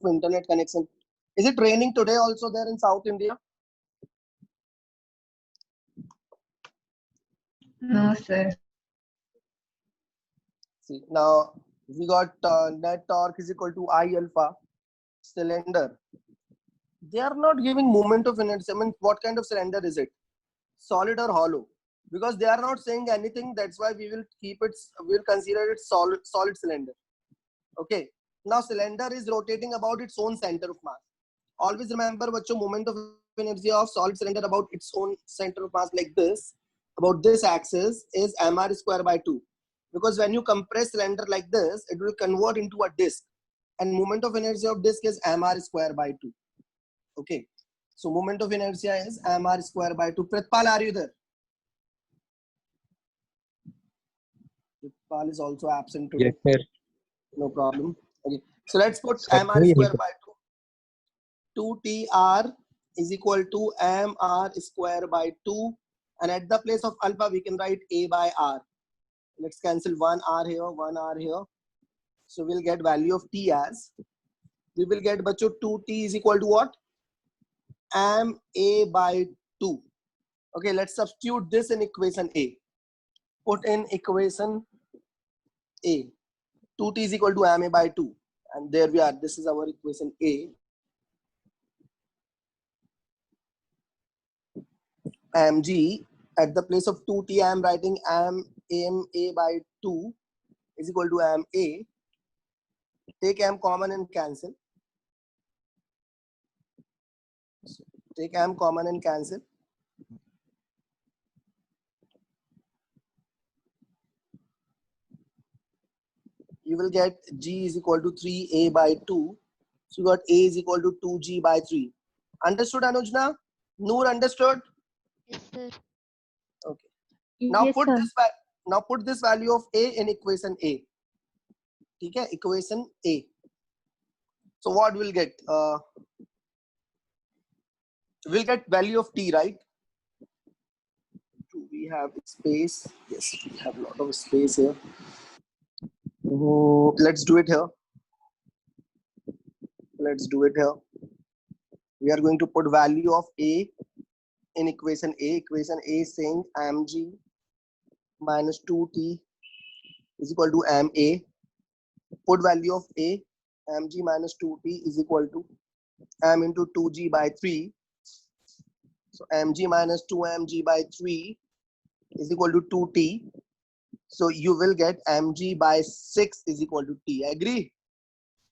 internet connection. Is it raining today also there in South India? No, sir. See, now we got net torque is equal to I alpha cylinder. They are not giving moment of inertia. I mean, what kind of cylinder is it? Solid or hollow? Because they are not saying anything. That's why we will keep it. We'll consider it solid cylinder. Okay. Now cylinder is rotating about its own center of mass. Always remember, bachcho, moment of inertia of solid cylinder about its own center of mass like this, about this axis is mr square by 2. Because when you compress cylinder like this, it will convert into a disk, and moment of inertia of disk is mr square by 2. Okay, so moment of inertia is mr square by 2. Pritpal, are you there? Pritpal is also absent today. Yes, sir. No problem. Okay, so let's put Sir, mr square by 2. 2tr is equal to mr square by 2, and at the place of alpha we can write a by r. Let's cancel 1r here, 1r here. So we'll get value of t as, we will get bacho 2t is equal to what? Ma by 2. Okay, let's substitute this in equation A. Put in equation A. 2t is equal to ma by 2. And there we are. This is our equation A. Mg, at the place of 2t, I am writing ma by 2 is equal to ma. Take m common and cancel. Take m common and cancel. You will get g is equal to 3a by 2. So you got a is equal to 2g by 3. Understood, Anujna? Noor, understood? Yes, sir. Okay. Now Yes, put sir. this put this value of a in equation A. Okay, equation A. So what we'll get? We'll get value of t, right? Do we have space? Yes, we have a lot of space here. Let's do it here. Let's do it here. We are going to put value of a in equation A. Equation A is saying mg minus 2t is equal to ma. Put value of a, mg minus 2t is equal to m into 2g by 3. So mg minus 2mg by 3 is equal to 2t. So you will get mg by 6 is equal to t. Agree?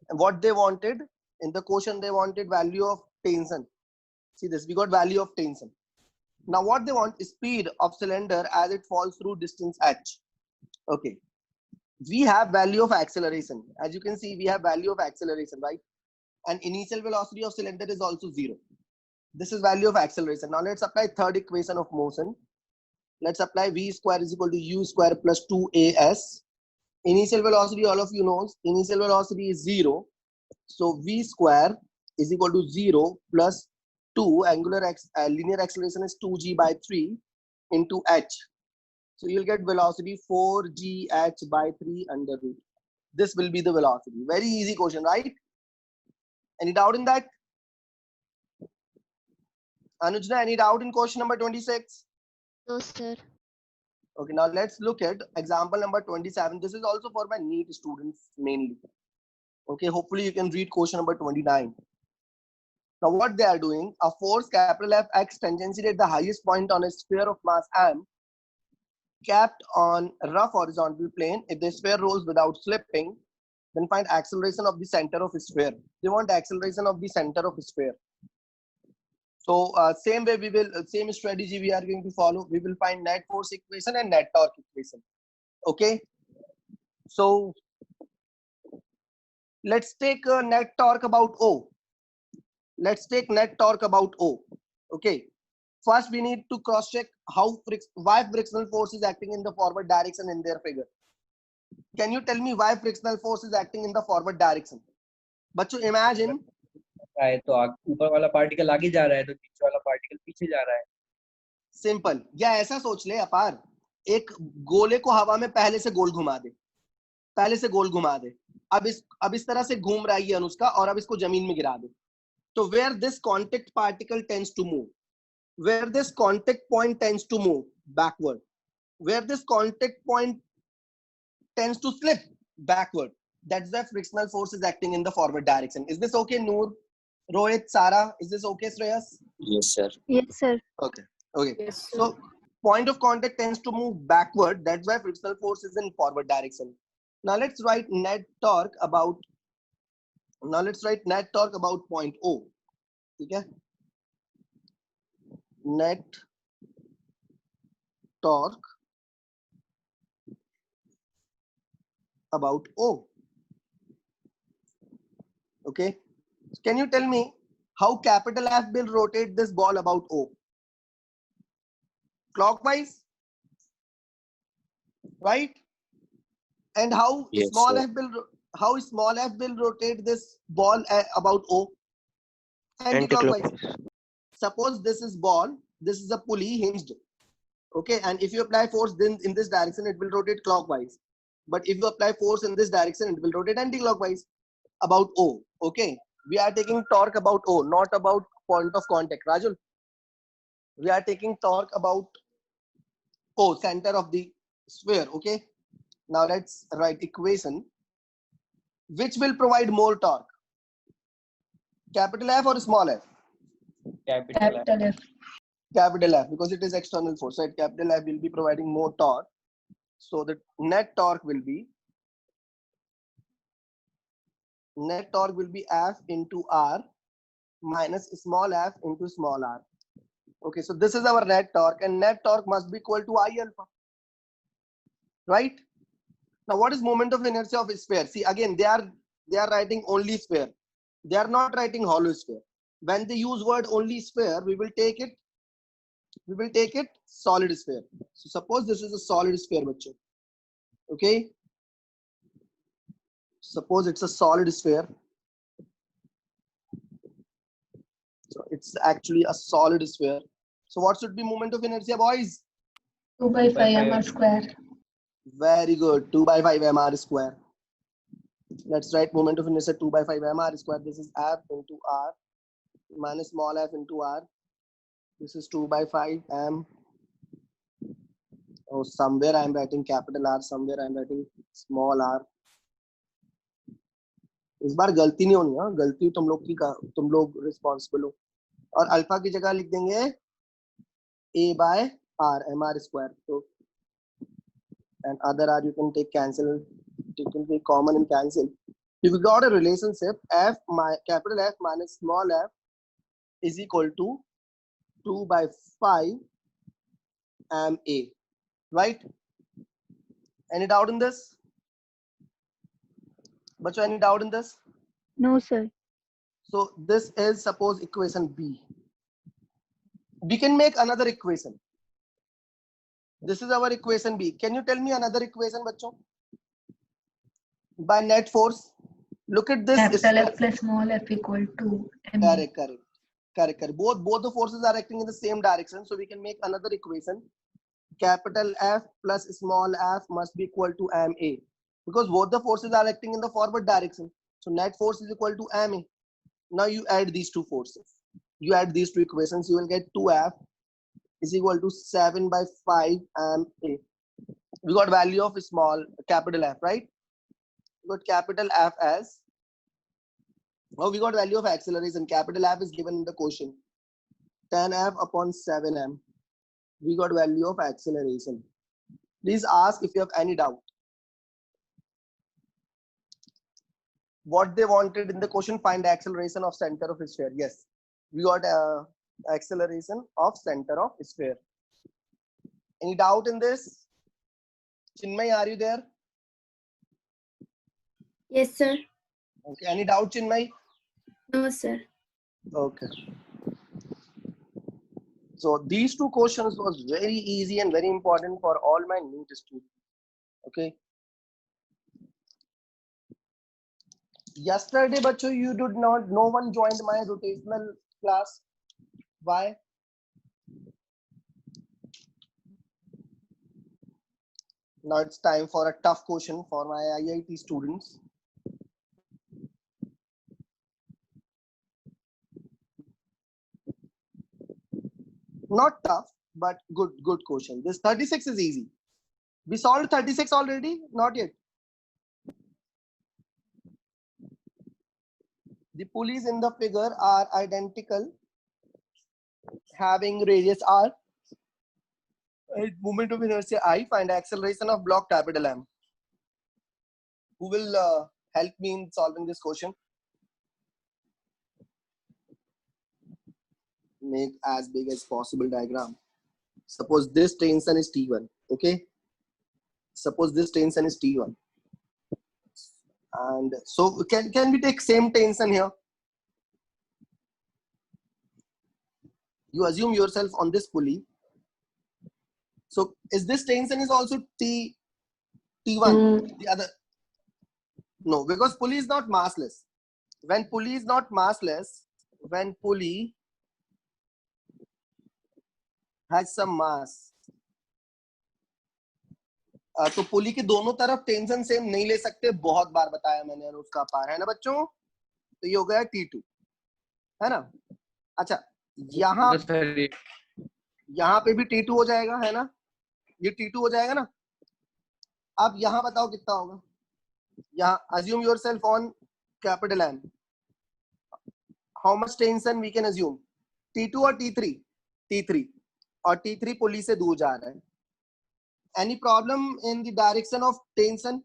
And what they wanted in the question, they wanted value of tension. See this, we got value of tension. Now what they want is speed of cylinder as it falls through distance h. Okay. We have value of acceleration. As you can see, we have value of acceleration, right? And initial velocity of cylinder is also 0. This is value of acceleration. Now let's apply third equation of motion. Let's apply v square is equal to u square plus 2as. Initial velocity, all of you knows, initial velocity is 0. So v square is equal to 0 plus 2, linear acceleration is 2g by 3 into h. So you'll get velocity 4gh by 3 under root. This will be the velocity. Very easy question, right? Any doubt in that? Anujna, any doubt in question number 26? No, sir. Okay, now let's look at example number 27. This is also for my NEET students mainly. Okay, hopefully you can read question number 29. Now what they are doing, a force capital F acts tangentially at the highest point on a sphere of mass m capped on a rough horizontal plane. If the sphere rolls without slipping, then find acceleration of the center of the sphere. They want acceleration of the center of the sphere. So same way we will, same strategy we are going to follow. We will find net force equation and net torque equation. Okay. So let's take a net torque about O. Let's take net torque about O. Okay. First, we need to cross check why frictional force is acting in the forward direction in their figure. Can you tell me why frictional force is acting in the forward direction? बच्चों imagine है तो ऊपर वाला particle आगे जा रहा है तो नीचे वाला पार्टिकल पीछे जा रहा है. सिंपल. या ऐसा सोच ले अपार, एक गोले को हवा में पहले से गोल घुमा दे, अब इस तरह से घूम रहा है ये अनुष्का और अब इसको जमीन में गिरा दे, तो where this contact particle tends to move, where this contact point tends to move backward, where this contact point tends to slip backward, that's why frictional force is acting in the forward direction. Is this okay, Noor, Rohit, Sarah? Is this okay, Shreyas? Yes, sir. Yes, sir. Okay. Okay. Yes, sir. So point of contact tends to move backward. That's why frictional force is in forward direction. Now let's write net torque about. Now let's write net torque about point O. Okay. Net torque about O. Okay. Can you tell me how capital F will rotate this ball about O? Clockwise, right? And how Yes, small sir. f will rotate this ball about O? Anti-clockwise. Suppose this is ball, this is a pulley hinged. Okay, and if you apply force then in this direction, it will rotate clockwise. But if you apply force in this direction, it will rotate anti-clockwise about O. Okay, we are taking torque about O, not about point of contact. Rajul, we are taking torque about O, center of the sphere. Okay, now let's write equation. Which will provide more torque? Capital F or small f? Capital F. Capital F. Capital F, because it is external force, right? Capital F will be providing more torque. So the net torque will be F into R minus small f into small r. Okay, so this is our net torque, and net torque must be equal to I alpha, right? Now what is moment of inertia of a sphere? See, again, they are writing only sphere. They are not writing hollow sphere. When they use word only sphere, we will take it solid sphere. So suppose this is a solid sphere, bachcho. Okay, suppose it's a solid sphere. So it's actually a solid sphere. So what should be moment of inertia, boys? 2 by 5 mr square. Very good. 2 by 5 mr square. Let's write moment of inertia 2 by 5 mr square. This is F into R minus small f into R. This is 2 by 5 m. Oh, somewhere I am writing capital R, somewhere I am writing small r. इस बार गलती नहीं होनी, हाँ, गलती तुम लोग responsible हो. और अल्फा की जगह लिख देंगे a by r, mr square. So and other r you can take cancel, you can take common and cancel. If you got a relationship capital F minus small f is equal to 2 by 5 ma, right? Any doubt in this? Bacho, any doubt in this? No, sir. So this is suppose equation B. We can make another equation. This is our equation B. Can you tell me another equation, bacho? By net force. Look at this. Capital F plus small f equal to ma. Correct. Both the forces are acting in the same direction. So we can make another equation. Capital F plus small f must be equal to ma. Because both the forces are acting in the forward direction. So net force is equal to ma. Now you add these two forces. You add these two equations. You will get 2f is equal to 7 by 5 ma. We got value of small capital F, right? We got capital F as, well, we got value of acceleration. Capital F is given in the question. 10f upon 7m. We got value of acceleration. Please ask if you have any doubt. What they wanted in the question, find the acceleration of center of sphere. Yes, we got acceleration of center of sphere. Any doubt in this? Chinmay, are you there? Yes, sir. Okay. Any doubt, Chinmay? No, sir. Okay. So these two questions was very easy and very important for all my NEET students. Okay. Yesterday, bacho, you did not. No one joined my rotational class. Why? Now it's time for a tough question for my IIT students. Not tough, but good question. This 36 is easy. We solved 36 already? Not yet. The pulleys in the figure are identical, having radius r. Right, moment of inertia I. Find acceleration of block capital M. Who will help me in solving this question? Make as big as possible diagram. Suppose this tension is T1. Okay. Suppose this tension is T1. And so can we take same tension here? You assume yourself on this pulley. So is this tension is also T1? The other, no, because pulley is not massless. When pulley is not massless, when pulley has some mass, तो पुली के दोनों तरफ tension same नहीं ले सकते, बहुत बार बताया मैंने, और उसका पार है ना बच्चों, तो ये हो गया T2, है ना? अच्छा, यहाँ पे भी T2 हो जाएगा, है ना? ये T2 हो जाएगा ना? अब यहाँ बताओ कितना होगा? यहाँ assume yourself on capital M. How much tension we can assume? T2 और T3? T3, और T3 पुली से दूर जा रहा है. Any problem in the direction of tension?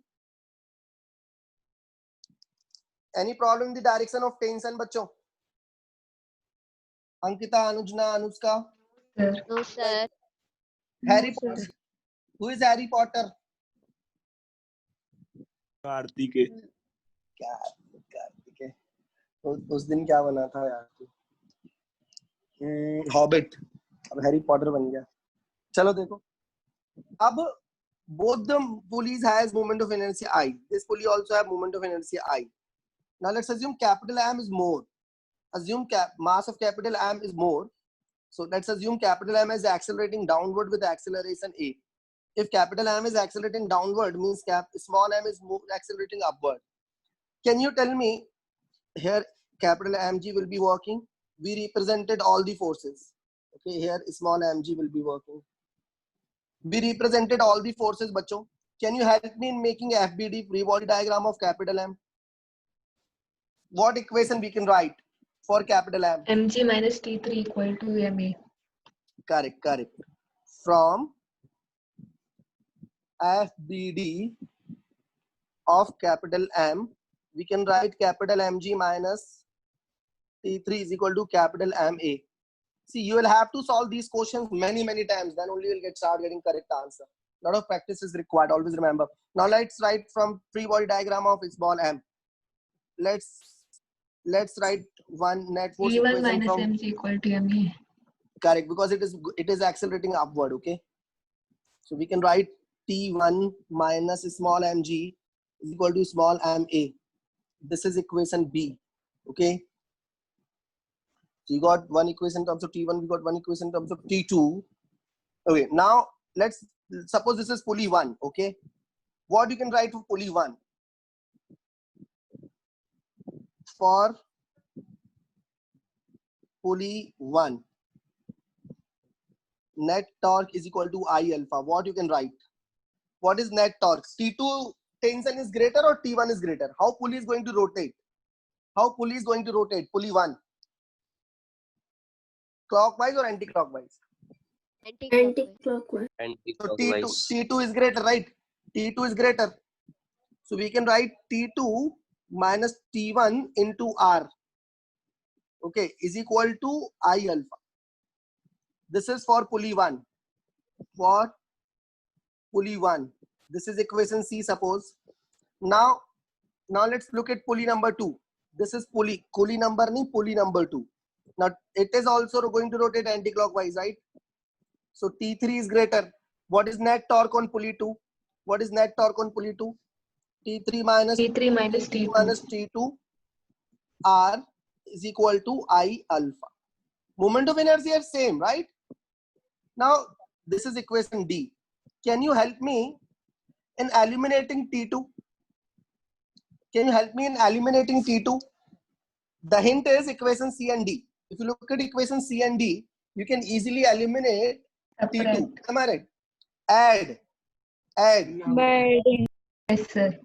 Any problem in the direction of tension, बच्चों? Ankita, Anujna, Anushka? Sir. No, sir. Harry Potter. Who is Harry Potter? Kartik है। क्या कार्तिक है? उस दिन क्या बना था यार तू? हॉबिट, अब हैरी पॉटर बन गया. चलो देखो, अब both the pulleys has moment of inertia I. This pulley also have moment of inertia I. Now let's assume capital M is more. Assume mass of capital M is more. So let's assume capital M is accelerating downward with acceleration A. If capital M is accelerating downward, means small m is accelerating upward. Can you tell me here capital mg will be working? We represented all the forces. Okay, here small mg will be working. We represented all the forces, bachcho. Can you help me in making FBD, free body diagram of capital M? What equation we can write for capital M? mg minus T3 equal to ma. Correct. From FBD of capital M, we can write capital Mg minus T3 is equal to capital Ma. See, you will have to solve these questions many times, then only you will start getting correct answer. Lot of practice is required, always remember. Now let's write from free body diagram of small m. Let's write one net force T1 equation minus from, mg equal to ma. correct, because it is accelerating upward. Okay, so we can write T1 minus small mg is equal to small ma. This is equation B. Okay, so you got one equation in terms of T1, we got one equation in terms of T2. Okay, now let's suppose this is pulley 1. Okay, what you can write for pulley 1? For pulley 1, net torque is equal to I alpha. What you can write? What is net torque? T2 tension is greater or T1 is greater? How pulley is going to rotate? How pulley is going to rotate? Pulley 1. Clockwise or anti-clockwise? Anti-clockwise. So T2 is greater, right? T2 is greater. So we can write T2 minus T1 into R. Okay, is equal to I alpha. This is for pulley 1. For pulley 1. This is equation C, suppose. Now let's look at pulley number 2. This is pulley number 2. Now it is also going to rotate anti-clockwise, right? So T3 is greater. What is net torque on pulley 2? What is net torque on pulley 2? T3 minus T2 R is equal to I alpha. Moment of inertia is same, right? Now this is equation D. Can you help me in eliminating T2? Can you help me in eliminating T2? The hint is equation C and D. If you look at equation C and D, you can easily eliminate T2. Separate. Am I right? Add. Yes, sir.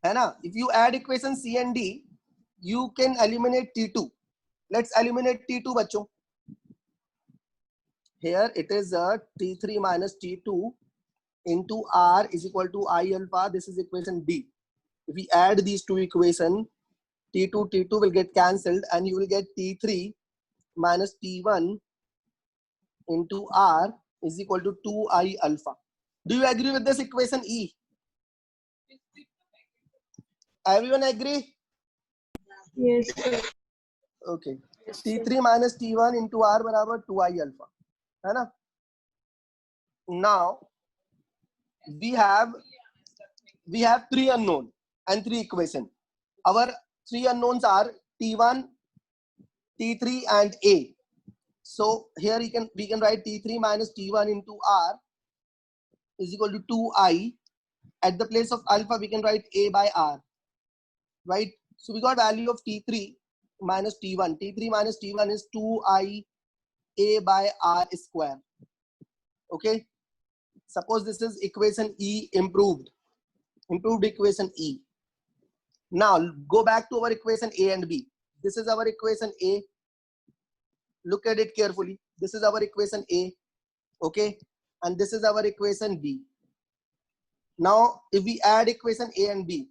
है ना? If you add equation C and D, you can eliminate T2. Let's eliminate T2 बच्चों. Here it is T3 minus T2 into R is equal to I alpha. This is equation D. If we add these two equations, T2 will get cancelled and you will get T3 minus T1 into R is equal to 2I alpha. Do you agree with this equation E? Everyone agree? Yes. Okay. T3 minus T1 into R बराबर 2I alpha. है ना? Now we have three unknown and three equation. Our three unknowns are T1, T3 and A. So here we can write T3 minus T1 into R is equal to 2I. At the place of alpha we can write A by R. Right? So we got value of T3 minus T1. T3 minus T1 is 2I A by R square. Okay. Suppose this is equation E improved equation E. Now go back to our equation A and B. This is our equation A. Look at it carefully. This is our equation A. Okay. And this is our equation B. Now if we add equation A and B,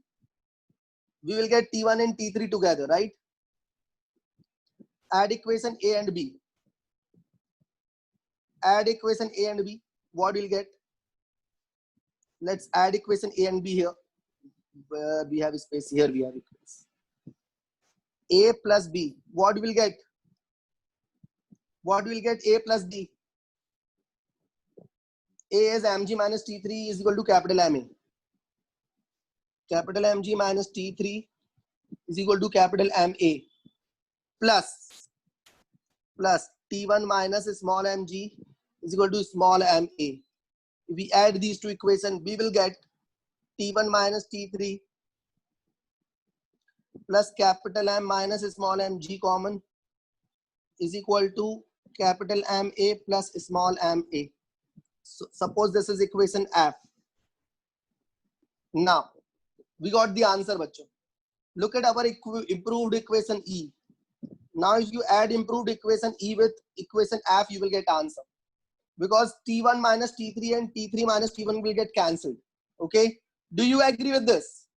we will get T1 and T3 together, right? Add equation A and B. Add equation A and B. What we'll get? Let's add equation A and B here. Where we have space, here we have equation. A plus B. What we'll get? What we'll get? A plus B. A is mg minus T3 is equal to capital MA. Capital Mg minus T3 is equal to capital MA plus T1 minus small mg is equal to small ma. If we add these two equations, we will get T1 minus T3 plus capital M minus small mg common is equal to capital MA plus small ma. So suppose this is equation F. Now we got the answer, bachcho. Look at our improved equation E. Now if you add improved equation E with equation F, you will get answer. Because T1 minus T3 and T3 minus T1 will get cancelled. Okay. Do you agree with this?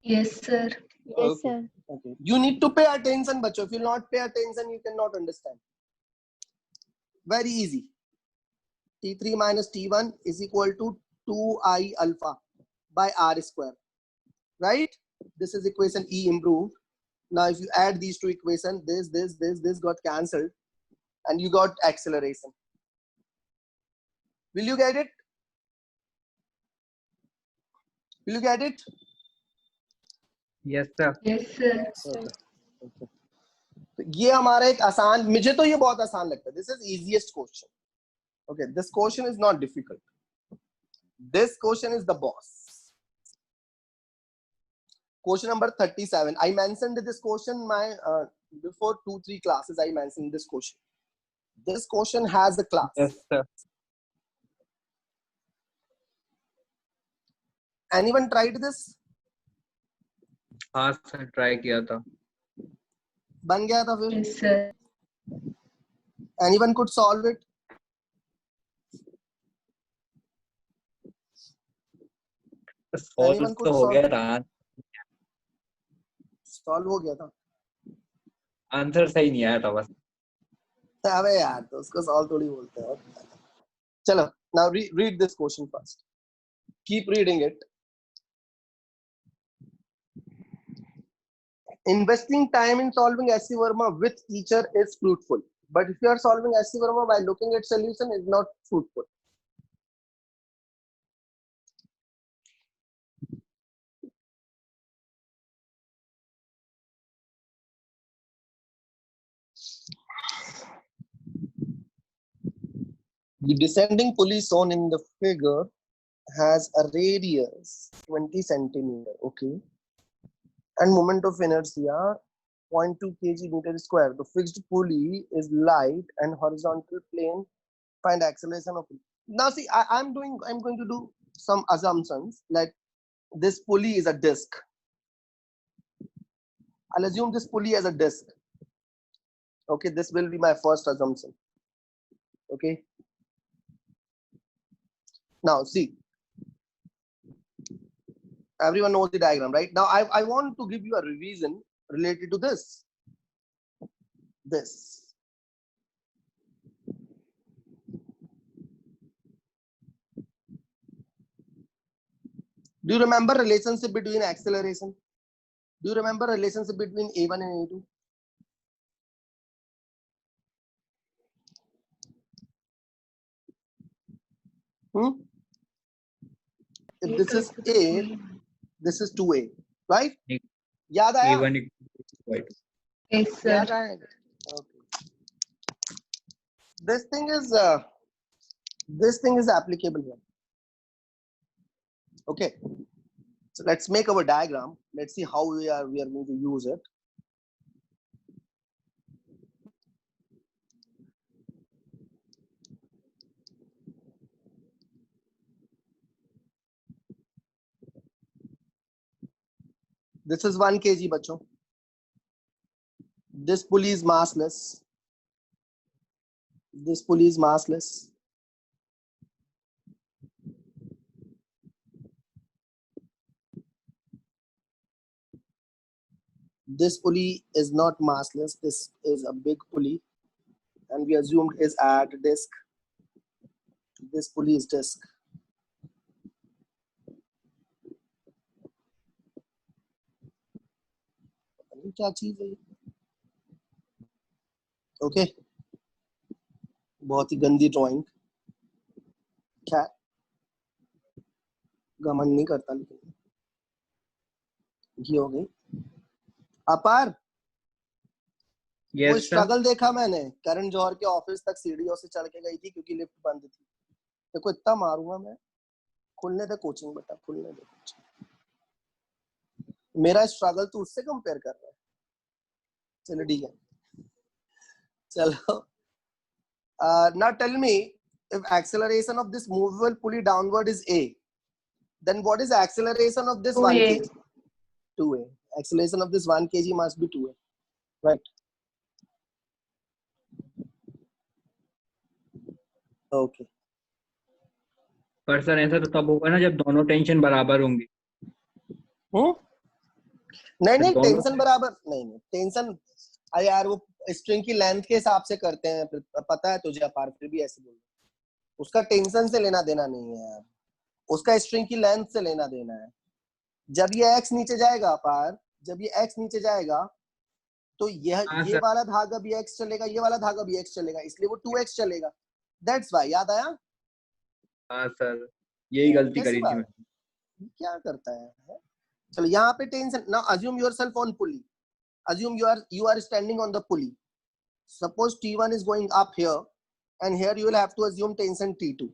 Yes, sir. Yes, sir. Okay. You need to pay attention, bachcho. If you not pay attention, you cannot understand. Very easy. T3 minus T1 is equal to 2I alpha by R square. Right? This is equation E improved. Now if you add these two equations, this got cancelled and you got acceleration. Will you get it? Will you get it? Yes, sir. Yes, sir. Okay. ये हमारा एक आसान, मुझे तो ये बहुत आसान लगता है. This is easiest question. Okay, this question is not difficult. This question is the boss. Question number 37. I mentioned this question before 2-3 classes. I mentioned this question. This question has a class. Yes, sir. Anyone tried this? हाँ sir, try किया था. बन गया था फिर? Yes, sir. Anyone could solve it? Solve Anyone could तो हो solve गया it? था, Solve हो गया था. आंसर सही नहीं आया था बस. अबे यार, तो उसको solve थोड़ी बोलते हैं. चलो, now read this question first. Keep reading it. Investing time in solving SC Verma with teacher is fruitful, but if you are solving SC Verma by looking at solution is not fruitful. The descending pulley shown in the figure has a radius 20 centimeter, okay, and moment of inertia 0.2 kg meter square. The fixed pulley is light and horizontal plane. Find acceleration of. Now see, I'm going to do some assumptions. Like this pulley is a disc. I'll assume this pulley as a disc. Okay, this will be my first assumption. Okay. Now see, everyone knows the diagram, right? Now I want to give you a revision related to this. Do you remember relationship between acceleration? Do you remember relationship between A1 and A2? If this is A, this is 2A, right? याद आया? A1 equal to. Yes, sir. याद आएगा? Okay. This thing is applicable here. Okay. So let's make our diagram. Let's see how we are going to use it. This is 1 kg, bachcho. This pulley is massless. This pulley is massless. This pulley is not massless. This is a big pulley, and we assumed is at disk. This pulley is disk. क्या चीज है? Okay, बहुत ही गंदी drawing. क्या घमंड नहीं करता, लेकिन ये हो गई. अपार, वो Yes, sir. स्ट्रगल देखा मैंने. करण जौहर के ऑफिस तक सीढ़ियों से चढ़ के गई थी क्योंकि लिफ्ट बंद थी. देखो इतना मारूंगा मैं. खुलने दे कोचिंग बेटा, खुलने दे कोचिंग. मेरा स्ट्रगल तो उससे कंपेयर कर रहा है. चलो ठीक है, चलो. Now tell me, if acceleration of this movable pulley downward is A, then what is the acceleration of this 1 2A. kg? 2A. Acceleration of this 1 kg must be 2A, right? Okay. पर sir ऐसा तो तब होगा ना जब दोनों tension बराबर होंगे. नहीं नहीं, दोनों- टेंशन बराबर नहीं. टेंशन अरे यार वो स्ट्रिंग की लेंथ के हिसाब से करते हैं. पता है तुझे अपार, फिर भी ऐसे बोल. उसका टेंशन से लेना देना नहीं है यार, उसका स्ट्रिंग की लेंथ से लेना देना है. जब ये x नीचे जाएगा अपार, जब ये x नीचे जाएगा तो ये सर. वाला धागा भी x चलेगा, ये वाला धागा भी x चलेगा, इसलिए वो 2x चलेगा. That's why. याद आया? हाँ सर, यही गलती कैसी करी थी बात? मैंने. क्या करता है? चलो यहाँ पे tension. Now assume yourself on pulley. Assume you are standing on the pulley. Suppose T1 is going up here, and here you will have to assume tension T2.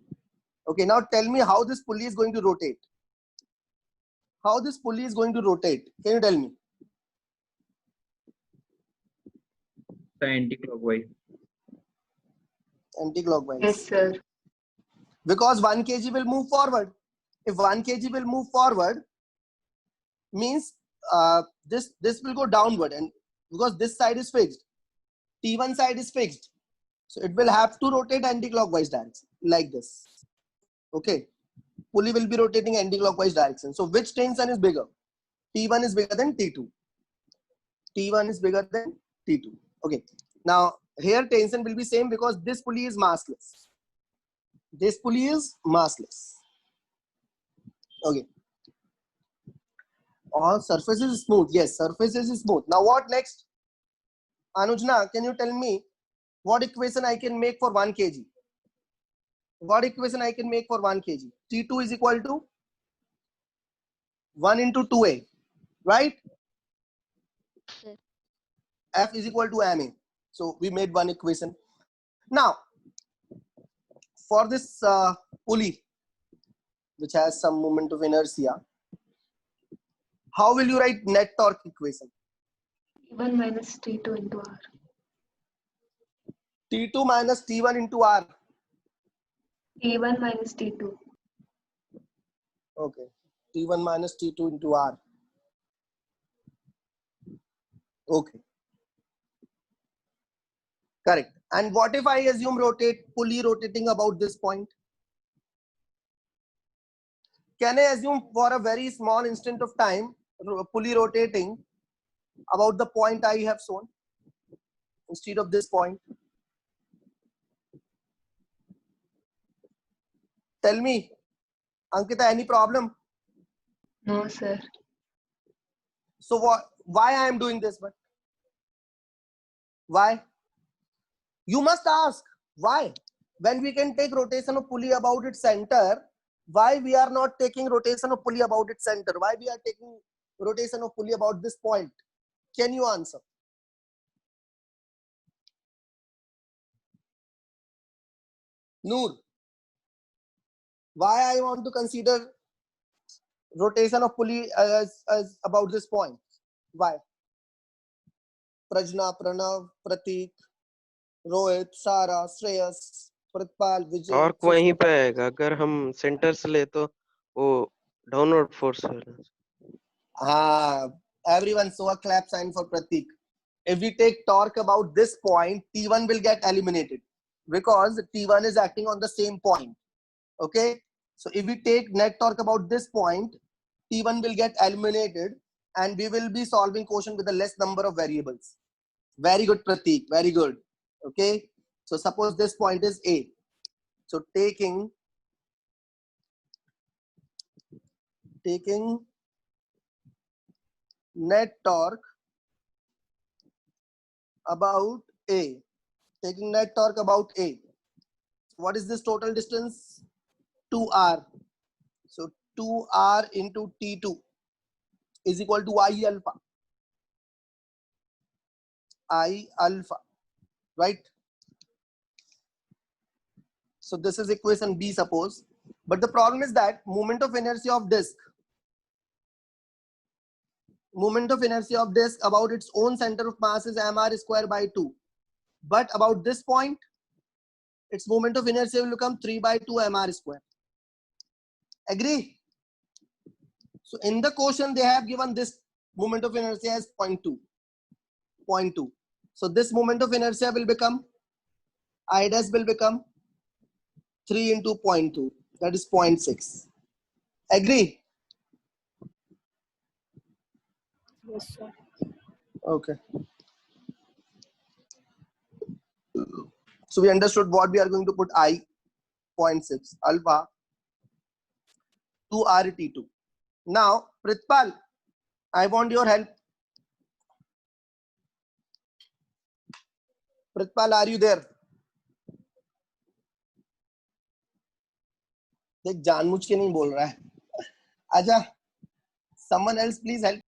Okay, now tell me how this pulley is going to rotate. How this pulley is going to rotate? Can you tell me? Anti-clockwise. Anti-clockwise. Yes, sir. Because 1 kg will move forward. If 1 kg will move forward, means this will go downward, and because this side is fixed, T1 side is fixed, so it will have to rotate anti-clockwise direction like this. Okay, pulley will be rotating anti-clockwise direction. So which tension is bigger? T1 is bigger than T2. T1 is bigger than T2. Okay, now here tension will be same because this pulley is massless. This pulley is massless. Okay. All surface is smooth. Yes, surface is smooth. Now what next? Anujna, can you tell me what equation I can make for 1 kg? What equation I can make for 1 kg? T2 is equal to 1 into 2A, right? Sir. F is equal to ma. So we made one equation. Now, for this pulley, which has some moment of inertia, how will you write net torque equation? T1 minus T2 into R. T2 minus T1 into R. T1 minus T2. Okay. T1 minus T2 into R. Okay. Correct. And what if I assume pulley rotating about this point? Can I assume for a very small instant of time, pulley rotating about the point I have shown instead of this point? Tell me, Ankita, any problem? No, sir. So why I am doing this? But why? You must ask why. When we can take rotation of pulley about its center, why we are not taking rotation of pulley about its center? Why we are taking rotation of pulley about this point? Can you answer? Noor, why I want to consider rotation of pulley as about this point? Why? Prajna, Pranav, Pratik, Rohit, Sara, Shreyas, Pratpal, Vijay. Torque वहीं पे Susmita. आएगा अगर हम centre से ले तो वो downward force Everyone saw a clap sign for Pratik. If we take torque about this point, T1 will get eliminated because T1 is acting on the same point. Okay. So if we take net torque about this point, T1 will get eliminated and we will be solving question with a less number of variables. Very good, Pratik. Very good. Okay. So suppose this point is A. So taking net torque about A. Taking net torque about A. What is this total distance? 2R. So 2R into T2 is equal to I alpha. I alpha. Right? So this is equation B, suppose. But the problem is that moment of inertia of disk about its own center of mass is mr square by 2. But about this point, its moment of inertia will become 3 by 2 mr square. Agree? So in the question, they have given this moment of inertia as 0.2. So this moment of inertia will become, I dash will become 3 into 0.2. That is 0.6. Agree? Yes, sir. Okay. So we understood what we are going to put I 0.6 alpha 2 RT2. Now, Pritpal, I want your help. Pritpal, are you there? देख जानबूझ के नहीं बोल रहा है. आजा. Someone else please help.